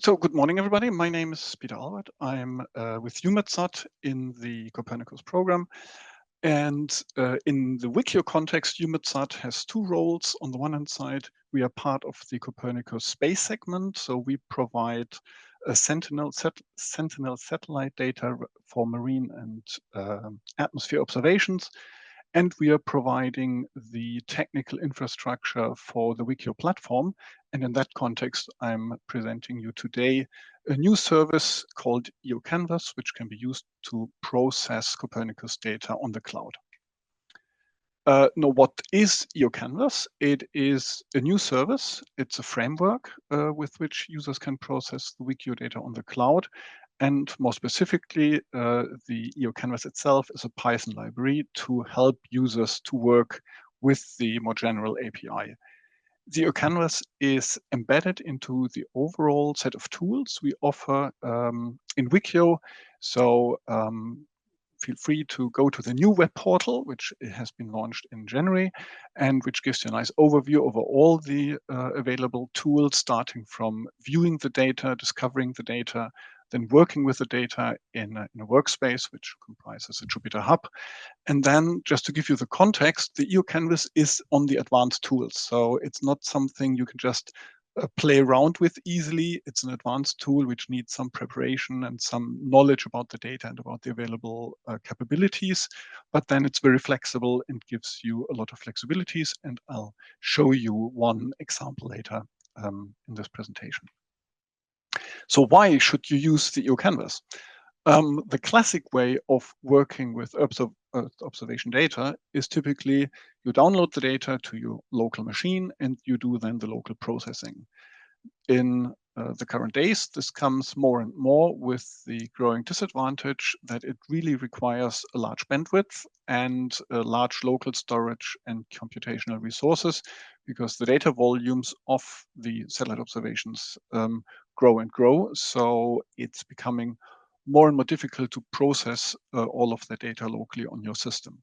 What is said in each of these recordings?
So good morning, everybody. My name is Peter Albert. I'm with EUMETSAT in the Copernicus program. And in the WEkEO context, EUMETSAT has two roles. On the one hand side, we are part of the Copernicus space segment. So we provide Sentinel satellite data for marine and atmosphere observations. And we are providing the technical infrastructure for the WEkEO platform. And in that context, I'm presenting you today a new service called EOCanvas, which can be used to process Copernicus data on the cloud. Now, what is EOCanvas? It is a new service. It's a framework with which users can process the WEkEO data on the cloud. And more specifically, the EOCanvas itself is a Python library to help users to work with the more general API. The EOCanvas is embedded into the overall set of tools we offer in WEkEO. So feel free to go to the new web portal, which has been launched in January, and which gives you a nice overview over all the available tools, starting from viewing the data, discovering the data, then working with the data in a workspace, which comprises a Jupyter Hub. And then just to give you the context, the EOCanvas is on the advanced tools. So it's not something you can just play around with easily. It's an advanced tool which needs some preparation and some knowledge about the data and about the available capabilities. But then it's very flexible and gives you a lot of flexibilities. And I'll show you one example later in this presentation. So why should you use the EOCanvas? The classic way of working with Earth observation data is typically you download the data to your local machine and you do then the local processing. In the current days, this comes more and more with the growing disadvantage that it really requires a large bandwidth and a large local storage and computational resources, because the data volumes of the satellite observations grow and grow. So it's becoming more and more difficult to process all of the data locally on your system.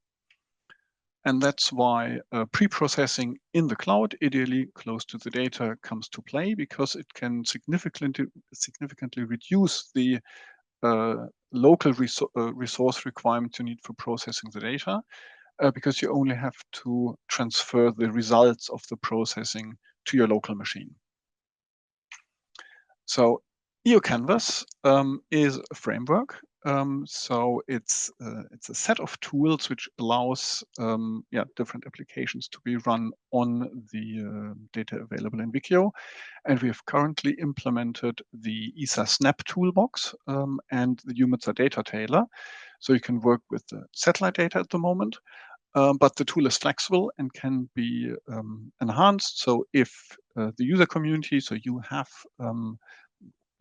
And that's why pre-processing in the cloud, ideally close to the data, comes to play, because it can significantly reduce the local resource requirement you need for processing the data, because you only have to transfer the results of the processing to your local machine. So EOCanvas is a framework. So it's a set of tools which allows different applications to be run on the data available in WEkEO. And we have currently implemented the ESA Snap toolbox and the EUMETSAT data tailor. So you can work with the satellite data at the moment. But the tool is flexible and can be enhanced. So if the user community, so you have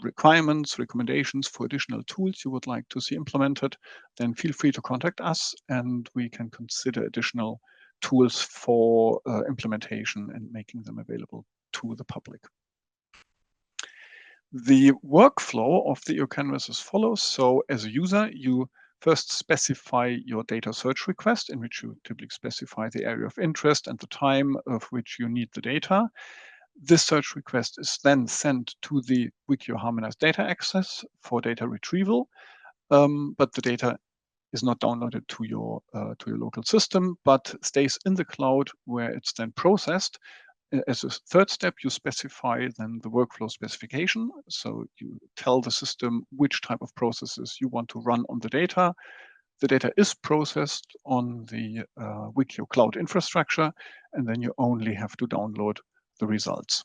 requirements, recommendations for additional tools you would like to see implemented, then feel free to contact us and we can consider additional tools for implementation and making them available to the public. The workflow of the EOCanvas as follows. So as a user, you first specify your data search request, in which you typically specify the area of interest and the time of which you need the data. This search request is then sent to the WEkEO harmonized data access for data retrieval, but the data is not downloaded to your local system, but stays in the cloud where it's then processed. As a third step, you specify then the workflow specification. So you tell the system which type of processes you want to run on the data. The data is processed on the WEkEO cloud infrastructure, and then you only have to download the results.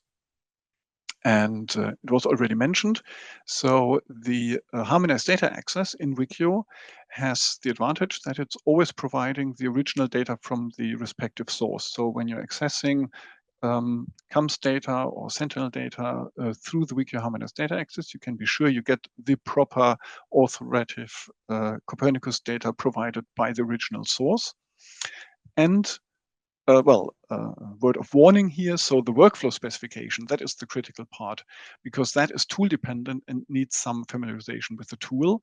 And it was already mentioned. So the harmonized data access in WEkEO has the advantage that it's always providing the original data from the respective source. So when you're accessing CAMS data or Sentinel data through the WEkEO harmonized data access, you can be sure you get the proper authoritative Copernicus data provided by the original source. And word of warning here. So the workflow specification, that is the critical part, because that is tool dependent and needs some familiarization with the tool.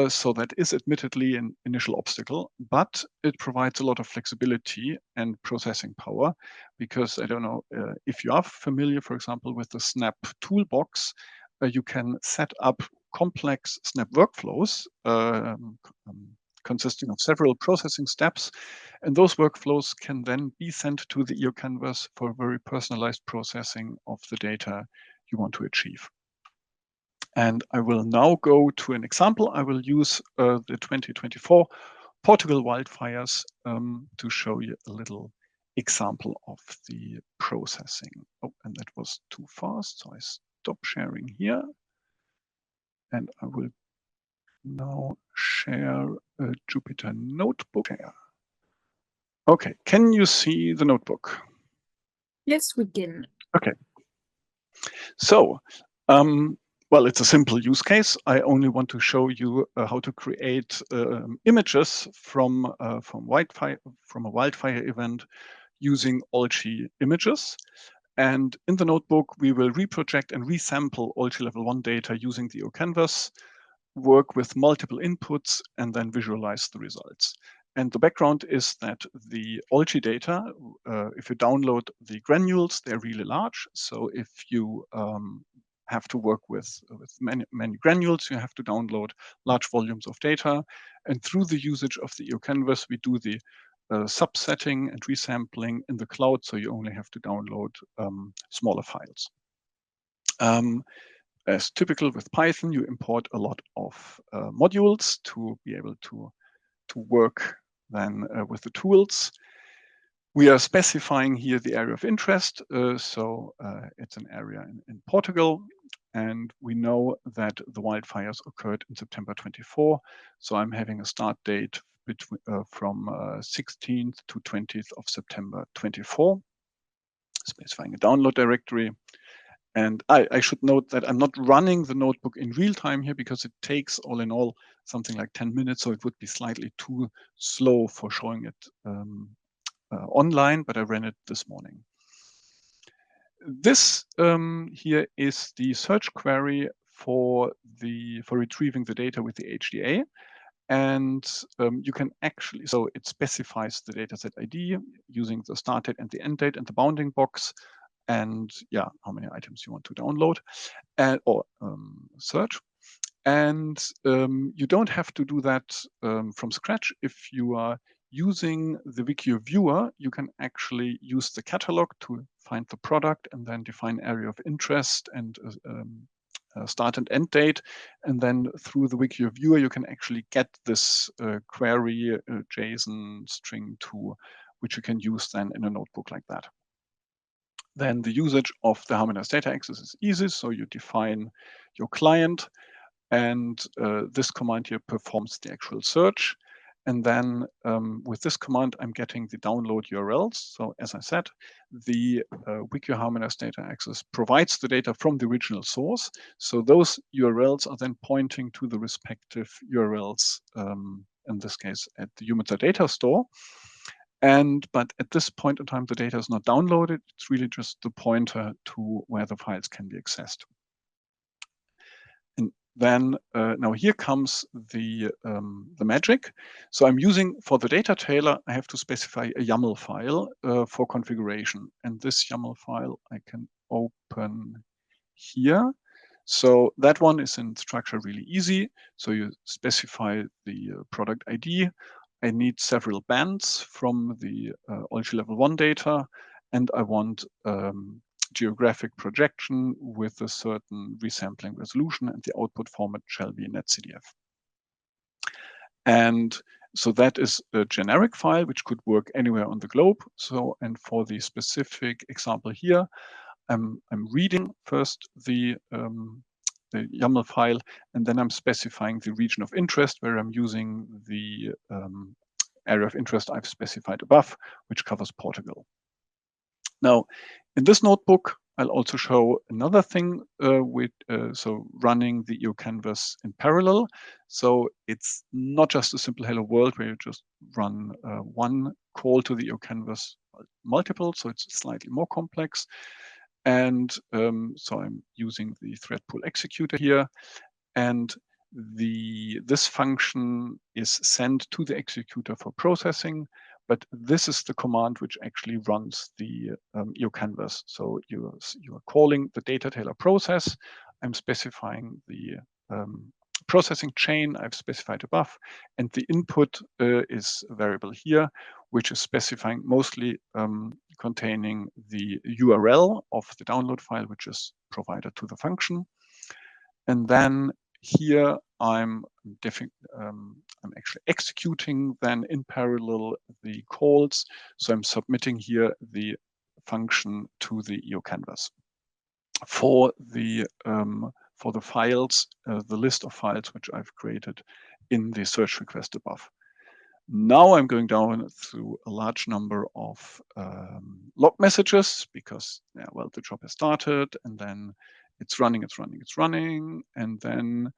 So that is admittedly an initial obstacle, but it provides a lot of flexibility and processing power, because I don't know if you are familiar, for example, with the Snap toolbox. you can set up complex Snap workflows consisting of several processing steps, and those workflows can then be sent to the EOCanvas for very personalized processing of the data you want to achieve. And I will now go to an example. I will use the 2024 Portugal wildfires to show you a little example of the processing. Oh, and that was too fast, so I stop sharing here. And I will now share a Jupyter notebook. Okay, can you see the notebook? Yes, we can. Okay. So, well, it's a simple use case. I only want to show you how to create images from a wildfire event using Olchi images. And in the notebook, we will reproject and resample Olchi level 1 data using the EOCanvas, work with multiple inputs, and then visualize the results. And the background is that the Olchi data, if you download the granules, they're really large. So if you have to work with many granules, you have to download large volumes of data. And through the usage of the EOCanvas, we do the subsetting and resampling in the cloud, so you only have to download smaller files. As typical with Python, you import a lot of modules to be able to work then with the tools. We are specifying here the area of interest, so it's an area in Portugal, and we know that the wildfires occurred in September 24, so I'm having a start date between, from 16th to 20th of September 24, specifying a download directory. And I should note that I'm not running the notebook in real time here because it takes all in all something like 10 minutes, so it would be slightly too slow for showing it online, but I ran it this morning. This here is the search query for retrieving the data with the HDA. And you can actually, so it specifies the dataset ID using the start date and the end date and the bounding box, and yeah, how many items you want to download or search. And you don't have to do that from scratch. If you are using the WEkEO viewer, you can actually use the catalog to find the product and then define area of interest and start and end date. And then through the WEkEO viewer, you can actually get this query JSON string to which you can use then in a notebook like that. Then the usage of the harmonized data access is easy. So you define your client, and this command here performs the actual search. And then with this command, I'm getting the download URLs. So as I said, the WEkEO harmonized data access provides the data from the original source. So those URLs are then pointing to the respective URLs, in this case, at the EUMETSAT data store. But at this point in time, the data is not downloaded. It's really just the pointer to where the files can be accessed. And then now here comes the magic. So I'm using, for the data tailor, I have to specify a YAML file for configuration. And this YAML file I can open here. So that one is in structure really easy. So you specify the product ID. I need several bands from the Olchi level 1 data, and I want geographic projection with a certain resampling resolution, and the output format shall be netcdf. And so that is a generic file which could work anywhere on the globe. So, and for the specific example here, I'm reading first the YAML file, and then I'm specifying the region of interest where I'm using the area of interest I've specified above, which covers Portugal. Now, in this notebook, I'll also show another thing with so running the EOCanvas in parallel. So it's not just a simple hello world where you just run one call to the EOCanvas, multiple, so it's slightly more complex. And so I'm using the thread pool executor here, and this function is sent to the executor for processing, but this is the command which actually runs the EOCanvas. So you are calling the data tailor process. I'm specifying the processing chain I've specified above, and the input is a variable here, which is specifying mostly containing the URL of the download file, which is provided to the function. And then here I'm actually executing then in parallel the calls. So I'm submitting here the function to the EOCanvas for the files, the list of files which I've created in the search request above. Now I'm going down through a large number of log messages because, yeah, well, the job has started, and then it's running, and then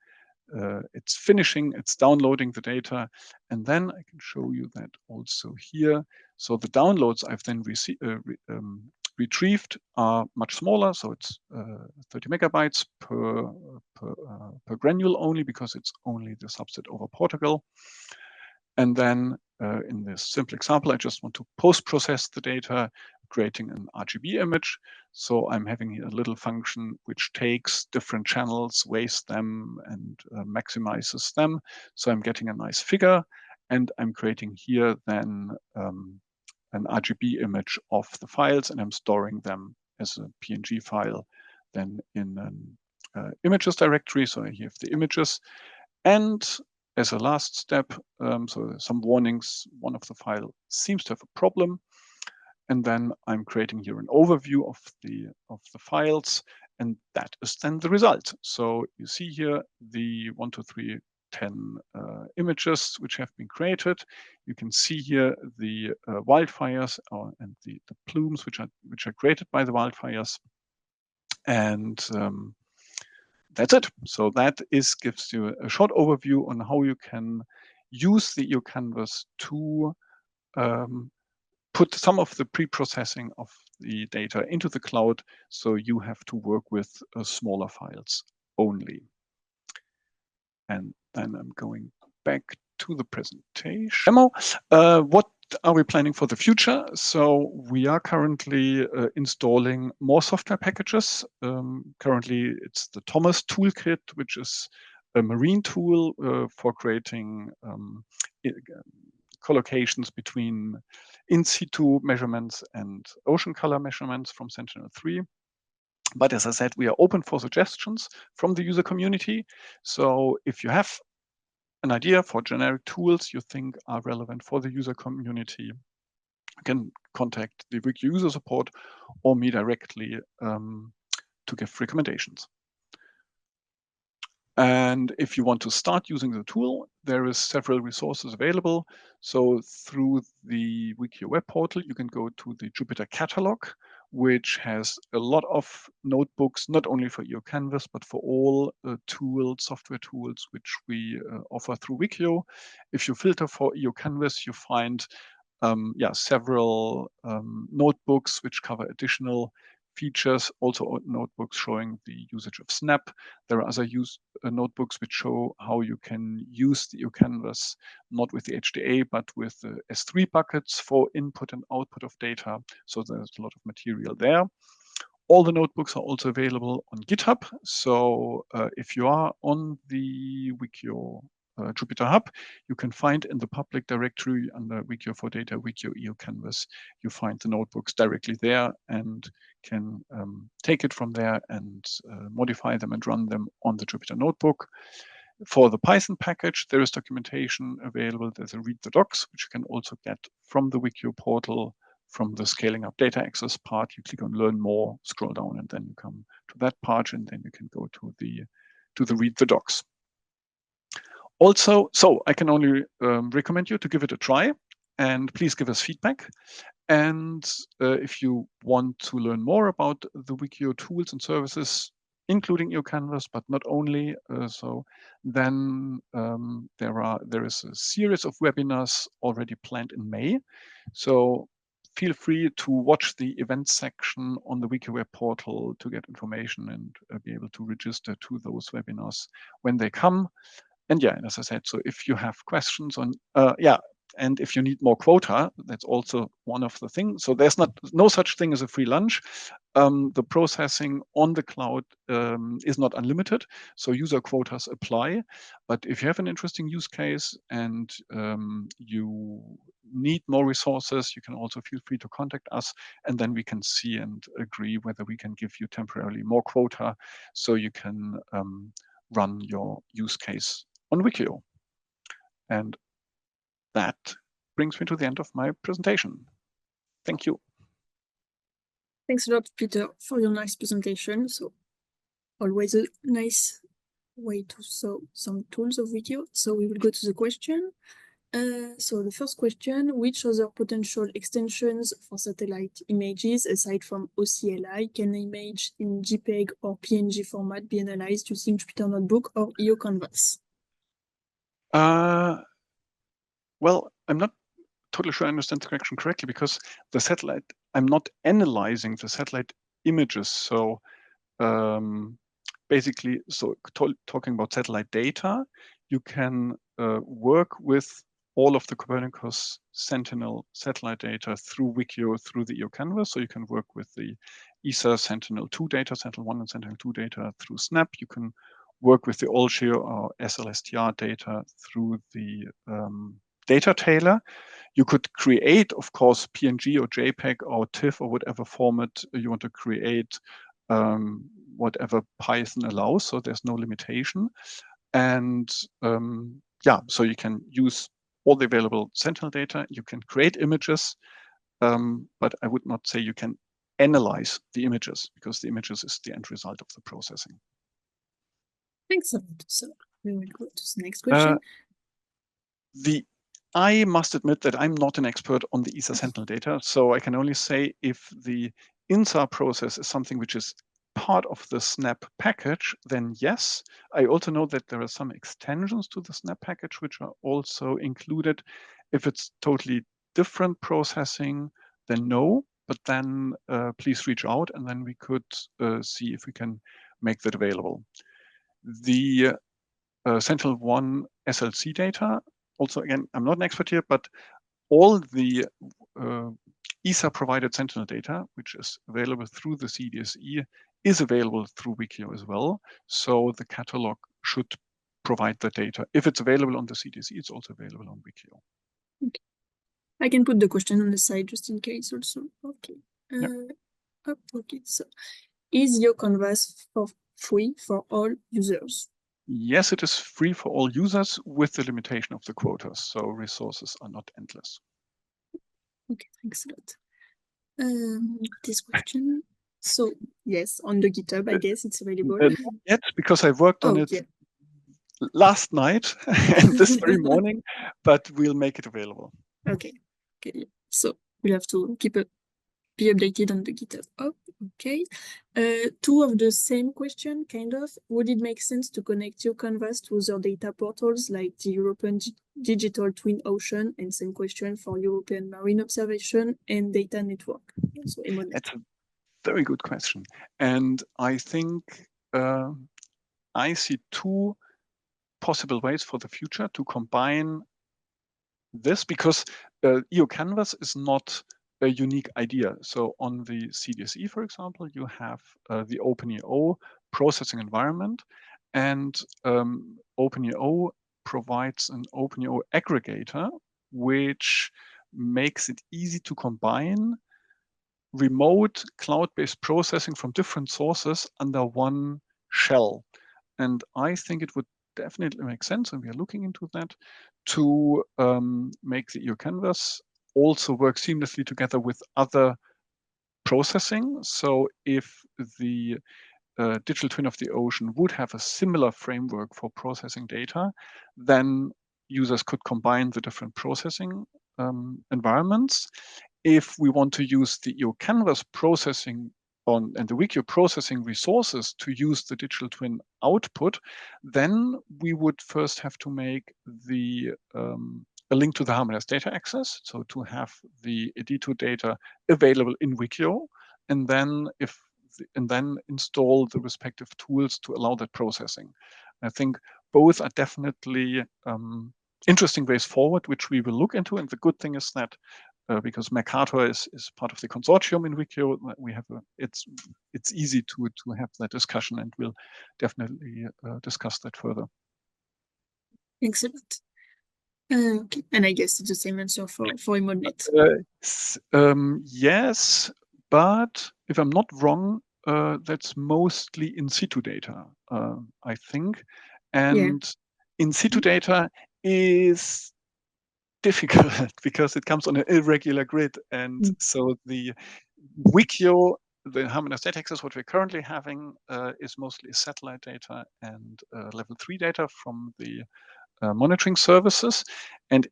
it's finishing, it's downloading the data, and then I can show you that also here. So the downloads I've then retrieved are much smaller, so it's 30 megabytes per granule only, because it's only the subset over Portugal. And then in this simple example, I just want to post-process the data, creating an RGB image. So I'm having here a little function which takes different channels, weighs them, and maximizes them. So I'm getting a nice figure, and I'm creating here then an RGB image of the files, and I'm storing them as a PNG file then in an images directory. So I have the images. And as a last step, so some warnings, one of the file seems to have a problem. And then I'm creating here an overview of the files, and that is then the result. So you see here the 1, 2, 3, 10 images which have been created. You can see here the wildfires and the plumes which are created by the wildfires. And that's it. So that gives you a short overview on how you can use the EOCanvas to put some of the pre-processing of the data into the cloud, so you have to work with smaller files only. And then I'm going back to the presentation demo. What are we planning for the future? So we are currently installing more software packages. Currently, it's the Thomas toolkit, which is a marine tool for creating collocations between in situ measurements and ocean color measurements from Sentinel-3. But as I said, we are open for suggestions from the user community. So if you have an idea for generic tools you think are relevant for the user community, you can contact the WEkEO user support or me directly to give recommendations. And if you want to start using the tool, there is several resources available. So through the WEkEO web portal, you can go to the Jupyter catalog, which has a lot of notebooks, not only for EOCanvas, but for all software tools, which we offer through WEkEO. If you filter for EOCanvas, you find several notebooks which cover additional features, also notebooks showing the usage of Snap. There are other notebooks which show how you can use the EOCanvas, not with the HDA, but with the S3 buckets for input and output of data. So there's a lot of material there. All the notebooks are also available on GitHub. So if you are on the WEkEO Jupyter Hub, you can find in the public directory under WEkEO for Data, WEkEO EOCanvas, you find the notebooks directly there and can take it from there and modify them and run them on the Jupyter Notebook. For the Python package, there is documentation available. There's a read the docs, which you can also get from the WEkEO portal. From the scaling up data access part, you click on learn more, scroll down, and then you come to that part, and then you can go to the read the docs. Also, so I can only recommend you to give it a try, and please give us feedback. And if you want to learn more about the WEkEO tools and services, including EOCanvas, but not only, then there is a series of webinars already planned in May. So feel free to watch the events section on the WEkEO web portal to get information and be able to register to those webinars when they come. And yeah, and as I said, so if you have questions on, And if you need more quota, that's also one of the things. So there's no such thing as a free lunch. The processing on the cloud is not unlimited, so user quotas apply. But if you have an interesting use case and you need more resources, you can also feel free to contact us, and then we can see and agree whether we can give you temporarily more quota so you can run your use case on WEkEO. And that brings me to the end of my presentation. Thank you. Thanks a lot, Peter, for your nice presentation. So always a nice way to show some tools of WEkEO. So we will go to the question. So the first question, which other potential extensions for satellite images aside from OCLI can an image in JPEG or PNG format be analyzed using Jupyter Notebook or EOCanvas? Well, I'm not totally sure I understand the question correctly, because the satellite, I'm not analyzing the satellite images. So basically, talking about satellite data, you can work with all of the Copernicus Sentinel satellite data through WEkEO, through the EOCanvas. So you can work with the ESA Sentinel-2 data, Sentinel-1 and Sentinel-2 data through SNAP. You can work with the AllShare or SLSTR data through the data tailor. You could create, of course, PNG or JPEG or TIFF or whatever format you want to create, whatever Python allows, so there's no limitation. And yeah, so you can use all the available Sentinel data, you can create images, but I would not say you can analyze the images, because the images is the end result of the processing. Thanks a lot. So we will go to the next question. I must admit that I'm not an expert on the ESA Sentinel data, so I can only say if the INSAR process is something which is part of the SNAP package, then yes. I also know that there are some extensions to the SNAP package which are also included. If it's totally different processing, then no, but then please reach out and then we could see if we can make that available. The Sentinel-1 SLC data, also, again, I'm not an expert here, but all the ESA-provided Sentinel data, which is available through the CDSE, is available through WEkEO as well. So the catalog should provide the data. If it's available on the CDSE, it's also available on WEkEO. Okay. I can put the question on the side just in case also. Okay. Okay, so is EOCanvas for free for all users? Yes, it is free for all users with the limitation of the quotas, so resources are not endless. Okay, thanks a lot. This question. So yes, on the GitHub, I guess it's available. Not yet, because I worked on it last night and this very morning, but we'll make it available. Okay. So we'll have to be updated on the GitHub. Oh, okay. Two of the same question, kind of. Would it make sense to connect EOCanvas to other data portals like the European Digital Twin Ocean, and same question for European Marine Observation and Data Network? So That's a very good question. And I think I see two possible ways for the future to combine this, because EOCanvas is not a unique idea. So on the CDSE, for example, you have the OpenEO processing environment, and OpenEO provides an OpenEO aggregator, which makes it easy to combine remote cloud-based processing from different sources under one shell. And I think it would definitely make sense, and we are looking into that, to make the EOCanvas also work seamlessly together with other processing. So if the digital twin of the ocean would have a similar framework for processing data, then users could combine the different processing environments. If we want to use the EOCanvas processing and the WEkEO processing resources to use the digital twin output, then we would first have to make a link to the harmonized data access, so to have the EDITO data available in WEkEO, and then install the respective tools to allow that processing. I think both are definitely interesting ways forward, which we will look into. And the good thing is that because Mercator is part of the consortium in WEkEO, we have it's easy to have that discussion, and we'll definitely discuss that further. Excellent. Okay. And I guess it's the same answer for EMODNet. Yes, but if I'm not wrong, that's mostly in situ data, I think. And in situ data is difficult because it comes on an irregular grid. And so the WEkEO, the harmonized data access, what we're currently having is mostly satellite data and level 3 data from the monitoring services, and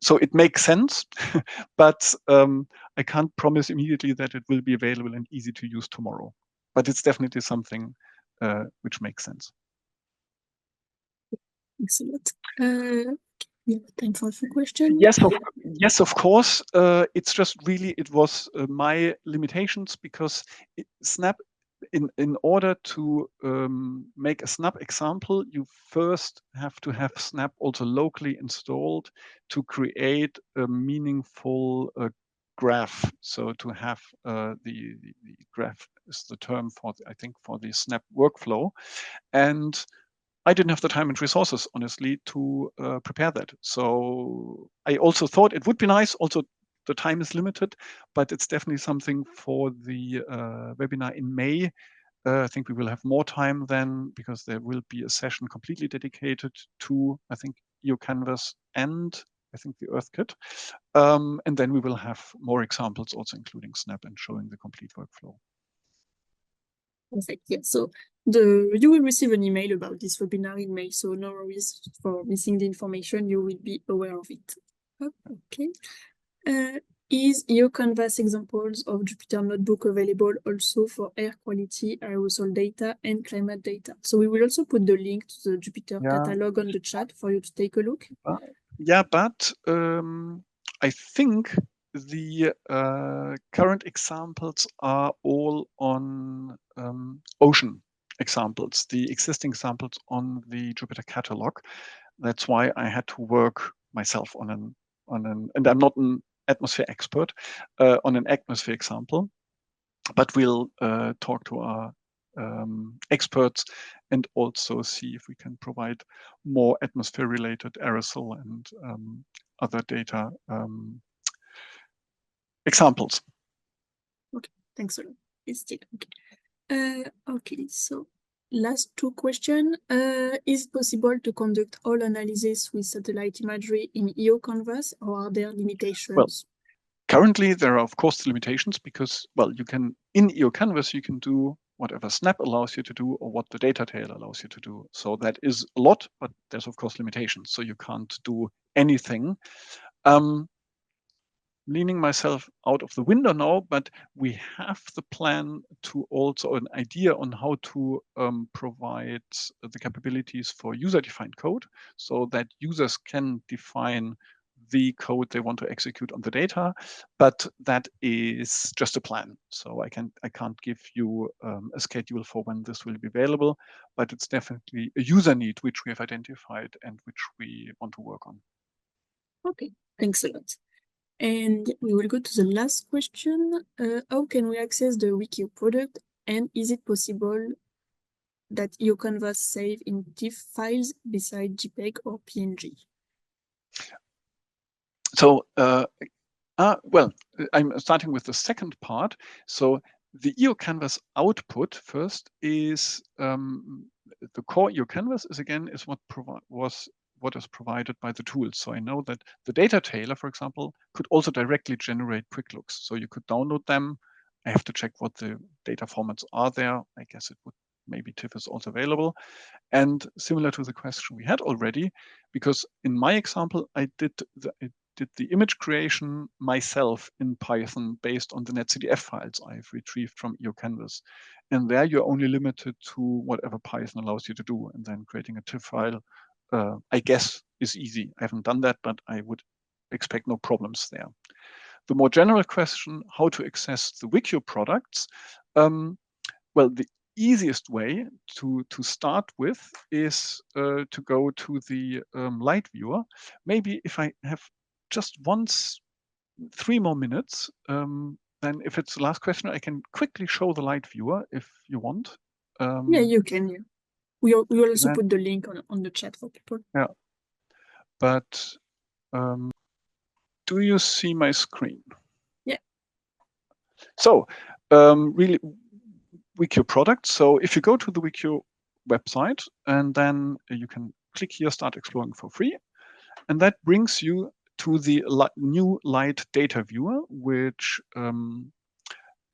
so it makes sense, but I can't promise immediately that it will be available and easy to use tomorrow. But it's definitely something which makes sense. Excellent. We have time for a few questions. Yes, of course. It's just really, it was my limitations, because Snap, in order to make a Snap example, you first have to have Snap also locally installed to create a meaningful graph. So to have the graph is the term for, I think, for the Snap workflow. And I didn't have the time and resources, honestly, to prepare that. So I also thought it would be nice. Also, the time is limited, but it's definitely something for the webinar in May. I think we will have more time then, because there will be a session completely dedicated to, I think, EOCanvas and I think the EarthKit. And then we will have more examples, also including Snap and showing the complete workflow. Perfect. Yeah. So you will receive an email about this webinar in May. So no worries for missing the information. You will be aware of it. Okay. Is EOCanvas examples of Jupyter Notebook available also for air quality, aerosol data, and climate data? So we will also put the link to the Jupyter catalog on the chat for you to take a look. Yeah, but I think the current examples are all on ocean examples, the existing examples on the Jupyter catalog. That's why I had to work myself on an, and I'm not an atmosphere expert, on an atmosphere example, but we'll talk to our experts and also see if we can provide more atmosphere related aerosol and other data examples. Okay, thanks a lot. It's still okay. Okay, so last two questions. Is it possible to conduct all analysis with satellite imagery in EOCanvas, or are there limitations? Well, currently there are of course limitations, because, well, you can, in EOCanvas, you can do whatever Snap allows you to do or what the data tail allows you to do. So that is a lot, but there's of course limitations. So you can't do anything. Leaning myself out of the window now, but we have the plan to also an idea on how to provide the capabilities for user-defined code, so that users can define the code they want to execute on the data, but that is just a plan. So I can't give you a schedule for when this will be available, but it's definitely a user need which we have identified and which we want to work on. Okay, thanks a lot. And we will go to the last question. How can we access the WEkEO product? And is it possible that EOCanvas save in TIFF files beside JPEG or PNG? So, well, I'm starting with the second part. So the EOCanvas output first is the core EOCanvas is what is provided by the tools. So I know that the data tailor, for example, could also directly generate quick looks. So you could download them. I have to check what the data formats are there. I guess it would, maybe TIFF is also available. And similar to the question we had already, because in my example, I did the image creation myself in Python based on the netcdf files I've retrieved from EOCanvas. And there you're only limited to whatever Python allows you to do. And then creating a TIFF file, I guess, is easy. I haven't done that, but I would expect no problems there. The more general question, how to access the WEkEO products. Well, the easiest way to start with is to go to the light viewer. Maybe if I have just 3 more minutes, then if it's the last question, I can quickly show the light viewer if you want. Yeah, you can. Yeah. We will also then, put the link on the chat for people. Yeah, but do you see my screen? Yeah. So really, WEkEO products. So if you go to the WEkEO website, and then you can click here, start exploring for free, and that brings you to the new light data viewer, which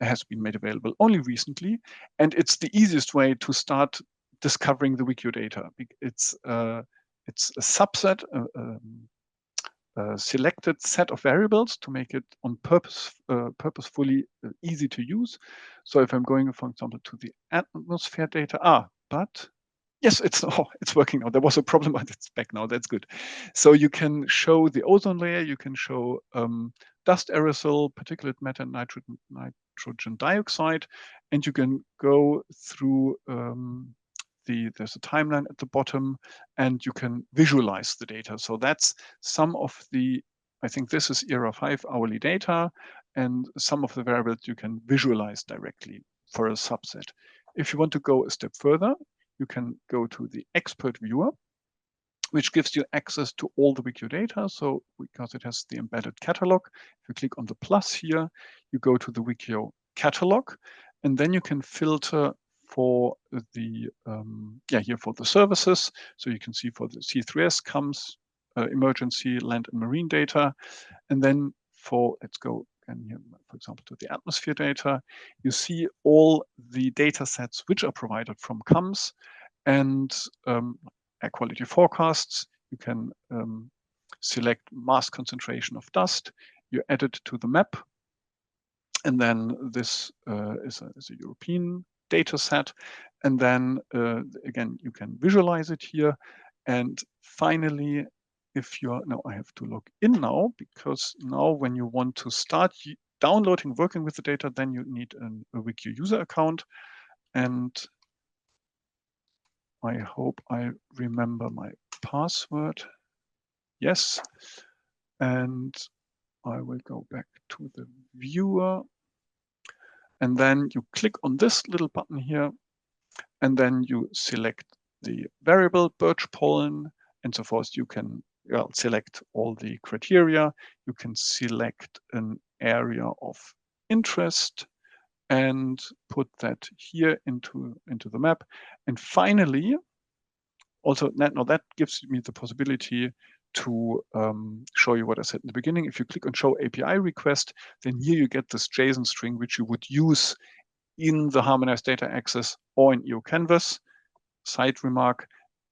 has been made available only recently, and it's the easiest way to start discovering the WEkEO data. It's a subset, a selected set of variables to make it on purposefully easy to use. So if I'm going, for example, to the atmosphere data, but yes, it's working now. There was a problem, but it's back now. That's good. So you can show the ozone layer, you can show dust aerosol, particulate matter, nitrogen dioxide, and you can go through there's a timeline at the bottom, and you can visualize the data. So that's some of the, I think this is ERA 5 hourly data, and some of the variables you can visualize directly for a subset. If you want to go a step further, you can go to the expert viewer, which gives you access to all the WEkEO data. So because it has the embedded catalog, if you click on the plus here, you go to the WEkEO catalog, and then you can filter for the here for the services. So you can see for the C3S comes emergency land and marine data, and then for, let's go again here, for example, to the atmosphere data, you see all the data sets which are provided from CAMS and air quality forecasts. You can select mass concentration of dust. You add it to the map, and then this is a European data set. And then again, you can visualize it here. And finally, if you're, now I have to log in now, because now when you want to start downloading, working with the data, then you need a WEkEO user account. And I hope I remember my password. Yes. And I will go back to the viewer. And then you click on this little button here, and then you select the variable birch pollen and so forth. You can select all the criteria. You can select an area of interest and put that here into the map. And finally, also now that gives me the possibility to show you what I said in the beginning. If you click on show API request, then here you get this JSON string, which you would use in the harmonized data access or in EOCanvas. Side remark,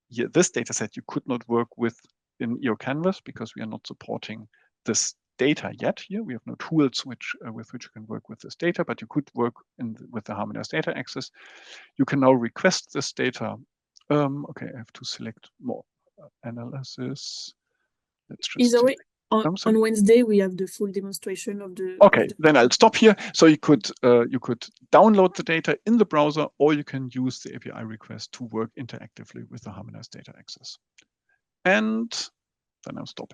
here, this dataset you could not work with in EOCanvas because we are not supporting this data yet here. We have no tools with which you can work with this data, but you could work with the harmonized data access. You can now request this data. Okay, I have to select more analysis. Let's just Either way, on Wednesday we have the full demonstration of the. Okay, then I'll stop here. So you could download the data in the browser, or you can use the API request to work interactively with the harmonized data access. And then I'm stopping.